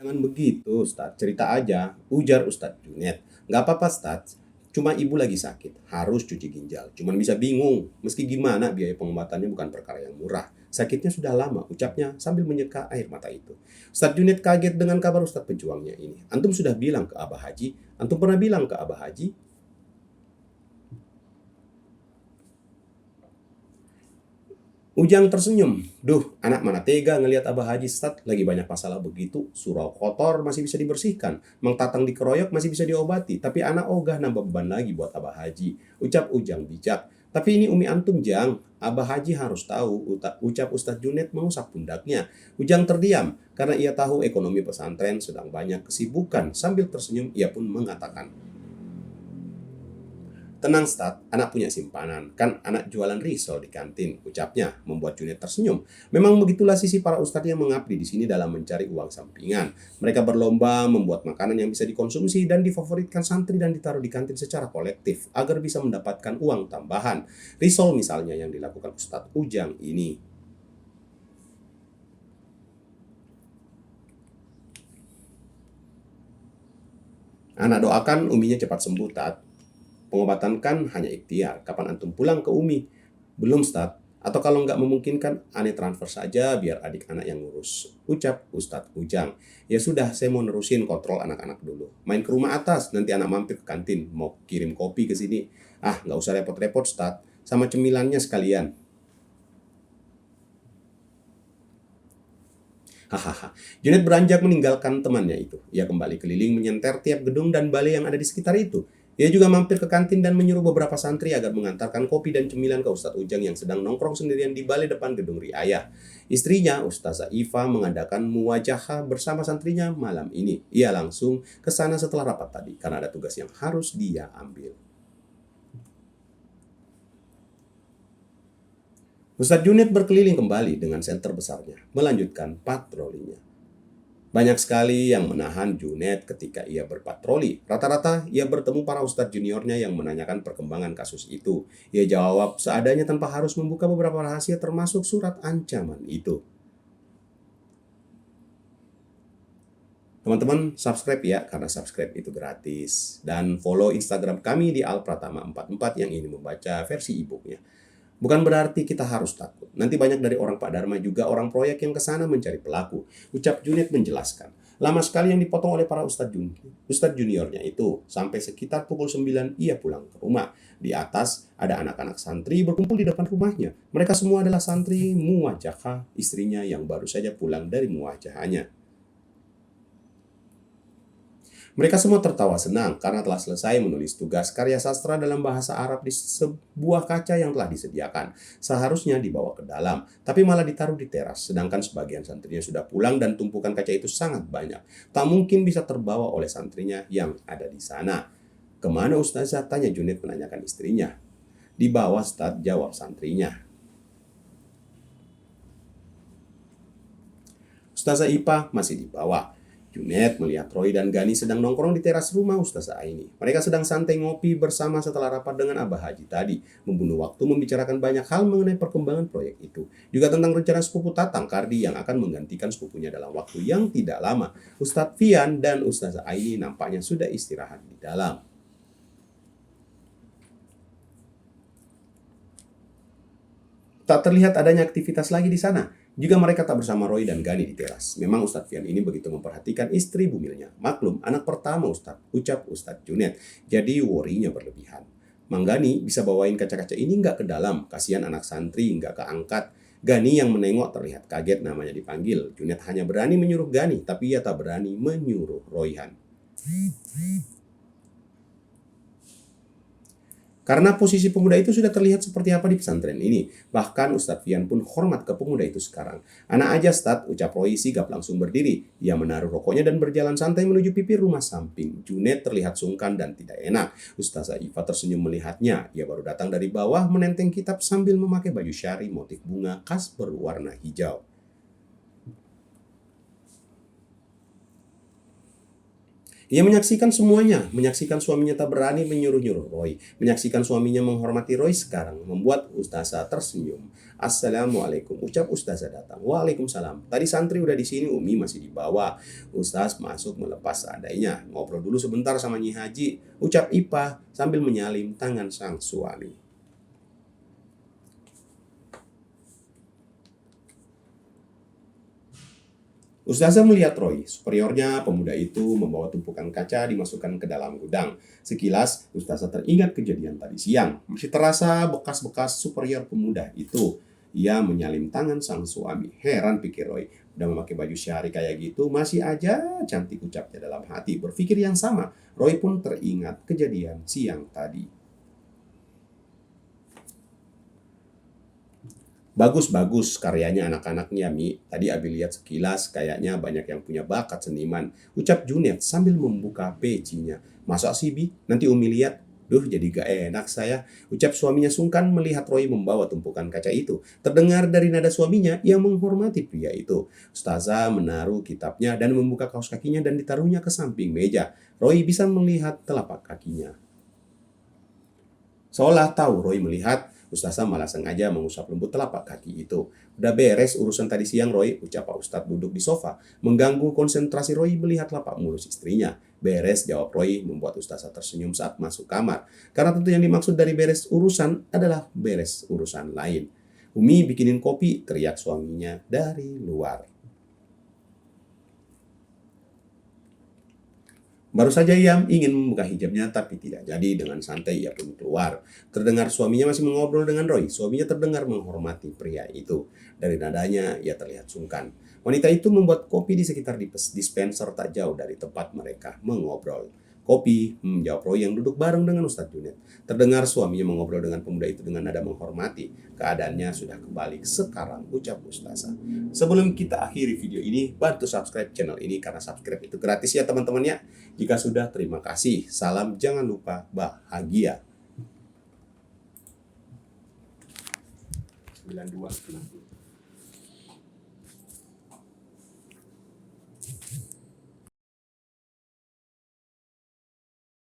Jangan begitu, Ustadz. Cerita aja, ujar Ustadz Junet. Nggak apa-apa, Ustadz. Cuma ibu lagi sakit, harus cuci ginjal. Cuman bisa bingung, meski gimana biaya pengobatannya bukan perkara yang murah. Sakitnya sudah lama, ucapnya sambil menyeka air mata itu. Ustadz Junet kaget dengan kabar Ustadz pejuangnya ini. Antum sudah bilang ke Abah Haji? Antum pernah bilang ke Abah Haji? Ujang tersenyum. Duh, anak mana tega ngelihat Abah Haji Stat lagi banyak masalah begitu. Surau kotor masih bisa dibersihkan. Mang Tatang dikeroyok masih bisa diobati. Tapi anak ogah nambah beban lagi buat Abah Haji. Ucap Ujang bijak. Tapi ini Umi Antum, Jang. Abah Haji harus tahu, ucap Ustadz Junet mengusap pundaknya. Ujang terdiam karena ia tahu ekonomi pesantren sedang banyak kesibukan. Sambil tersenyum, ia pun mengatakan, tenang, Stat, anak punya simpanan. Kan anak jualan risol di kantin, ucapnya, membuat Junet tersenyum. Memang begitulah sisi para ustadz yang mengabdi di sini dalam mencari uang sampingan. Mereka berlomba membuat makanan yang bisa dikonsumsi dan difavoritkan santri dan ditaruh di kantin secara kolektif agar bisa mendapatkan uang tambahan. Risol misalnya yang dilakukan Ustadz Ujang ini. Anak doakan Uminya cepat sembuh, Tat. Pengobatan kan hanya ikhtiar. Kapan antum pulang ke Umi? Belum, Stad. Atau kalau nggak memungkinkan, aneh transfer saja biar adik anak yang ngurus. Ucap Ustadz Ujang. Ya sudah, saya mau nerusin kontrol anak-anak dulu. Main ke rumah atas, nanti anak mampir ke kantin. Mau kirim kopi ke sini. Ah, nggak usah repot-repot, Stad. Sama cemilannya sekalian. Hahaha. Junet beranjak meninggalkan temannya itu. Ia kembali keliling menyenter tiap gedung dan balai yang ada di sekitar itu. Ia juga mampir ke kantin dan menyuruh beberapa santri agar mengantarkan kopi dan cemilan ke Ustadz Ujang yang sedang nongkrong sendirian di balai depan gedung riayah. Istrinya, Ustazah Iva, mengadakan muwajahah bersama santrinya malam ini. Ia langsung ke sana setelah rapat tadi karena ada tugas yang harus dia ambil. Ustadz Junet berkeliling kembali dengan senter besarnya, melanjutkan patrolinya. Banyak sekali yang menahan Junet ketika ia berpatroli. Rata-rata ia bertemu para ustadz juniornya yang menanyakan perkembangan kasus itu. Ia jawab seadanya tanpa harus membuka beberapa rahasia termasuk surat ancaman itu. Teman-teman subscribe ya, karena subscribe itu gratis. Dan follow Instagram kami di alpratama44 yang ingin membaca versi e-booknya. Bukan berarti kita harus takut. Nanti banyak dari orang Pak Dharma juga orang proyek yang ke sana mencari pelaku. Ucap Junet menjelaskan. Lama sekali yang dipotong oleh para Ustadz juniornya itu. Sampai sekitar pukul 9 ia pulang ke rumah. Di atas ada anak-anak santri berkumpul di depan rumahnya. Mereka semua adalah santri Muwajahah, istrinya yang baru saja pulang dari muwajahahnya. Mereka semua tertawa senang karena telah selesai menulis tugas karya sastra dalam bahasa Arab di sebuah kaca yang telah disediakan. Seharusnya dibawa ke dalam, tapi malah ditaruh di teras. Sedangkan sebagian santrinya sudah pulang dan tumpukan kaca itu sangat banyak. Tak mungkin bisa terbawa oleh santrinya yang ada di sana. Kemana Ustazah? Tanya Junet menanyakan istrinya. Di bawah, Ustaz, jawab santrinya. Ustazah Ipa masih di bawah. Junet melihat Roy dan Gani sedang nongkrong di teras rumah Ustazah Aini. Mereka sedang santai ngopi bersama setelah rapat dengan Abah Haji tadi. Membunuh waktu membicarakan banyak hal mengenai perkembangan proyek itu. Juga tentang rencana sepupu Tatang Kardi yang akan menggantikan sepupunya dalam waktu yang tidak lama. Ustadz Fian dan Ustazah Aini nampaknya sudah istirahat di dalam. Tak terlihat adanya aktivitas lagi di sana. Juga mereka tak bersama Roy dan Gani di teras. Memang Ustadz Fian ini begitu memperhatikan istri bumilnya. Maklum, anak pertama Ustadz, ucap Ustadz Junet. Jadi worry-nya berlebihan. Mang Gani bisa bawain kaca-kaca ini nggak ke dalam. Kasihan anak santri nggak keangkat. Gani yang menengok terlihat kaget namanya dipanggil. Junet hanya berani menyuruh Gani, tapi ia tak berani menyuruh Royhan. Karena posisi pemuda itu sudah terlihat seperti apa di pesantren ini. Bahkan Ustadz Fian pun hormat ke pemuda itu sekarang. Anak aja, Stad, ucap Roy sigap langsung berdiri. Ia menaruh rokoknya dan berjalan santai menuju pipi rumah samping. Junet terlihat sungkan dan tidak enak. Ustazah Iva tersenyum melihatnya. Ia baru datang dari bawah menenteng kitab sambil memakai baju syari motif bunga khas berwarna hijau. Ia menyaksikan semuanya, menyaksikan suaminya tak berani menyuruh-nyuruh Roy, menyaksikan suaminya menghormati Roy sekarang, membuat Ustazah tersenyum. Assalamualaikum, ucap Ustazah datang. Waalaikumsalam. Tadi santri udah di sini, Umi masih di bawah. Ustaz masuk melepas seadanya, ngobrol dulu sebentar sama Nyi Haji, ucap Ipah sambil menyalin tangan sang suami. Ustazah melihat Roy, superiornya pemuda itu membawa tumpukan kaca dimasukkan ke dalam gudang. Sekilas, Ustazah teringat kejadian tadi siang. Masih terasa bekas-bekas superior pemuda itu. Ia menyalin tangan sang suami. Heran pikir Roy, udah memakai baju syari kayak gitu, masih aja cantik ucapnya dalam hati. Berpikir yang sama, Roy pun teringat kejadian siang tadi. Bagus-bagus karyanya anak-anaknya, Mi. Tadi Abi lihat sekilas, kayaknya banyak yang punya bakat seniman. Ucap Junet sambil membuka pecinya. Masa sih, Bi? Nanti Umi lihat. Duh, jadi gak enak saya. Ucap suaminya sungkan melihat Roy membawa tumpukan kaca itu. Terdengar dari nada suaminya yang menghormati pria itu. Ustazah menaruh kitabnya dan membuka kaos kakinya dan ditaruhnya ke samping meja. Roy bisa melihat telapak kakinya. Seolah tahu Roy melihat, Ustazah malah sengaja mengusap lembut telapak kaki itu. Udah beres urusan tadi siang, Roy, ucap Pak Ustadz duduk di sofa. Mengganggu konsentrasi Roy melihat lapak mulus istrinya. Beres, jawab Roy, membuat Ustazah tersenyum saat masuk kamar. Karena tentu yang dimaksud dari beres urusan adalah beres urusan lain. Umi bikinin kopi, teriak suaminya dari luar. Baru saja ia ingin membuka hijabnya tapi tidak jadi, dengan santai ia pun keluar. Terdengar suaminya masih mengobrol dengan Roy. Suaminya terdengar menghormati pria itu. Dari nadanya ia terlihat sungkan. Wanita itu membuat kopi di sekitar dispenser tak jauh dari tempat mereka mengobrol. Kopi, jawab Roy yang duduk bareng dengan Ustadz Junet. Terdengar suaminya mengobrol dengan pemuda itu dengan nada menghormati. Keadaannya sudah kembali sekarang, ucap Ustazah. Sebelum kita akhiri video ini, bantu subscribe channel ini karena subscribe itu gratis ya teman-teman ya. Jika sudah, terima kasih. Salam, jangan lupa bahagia. 92.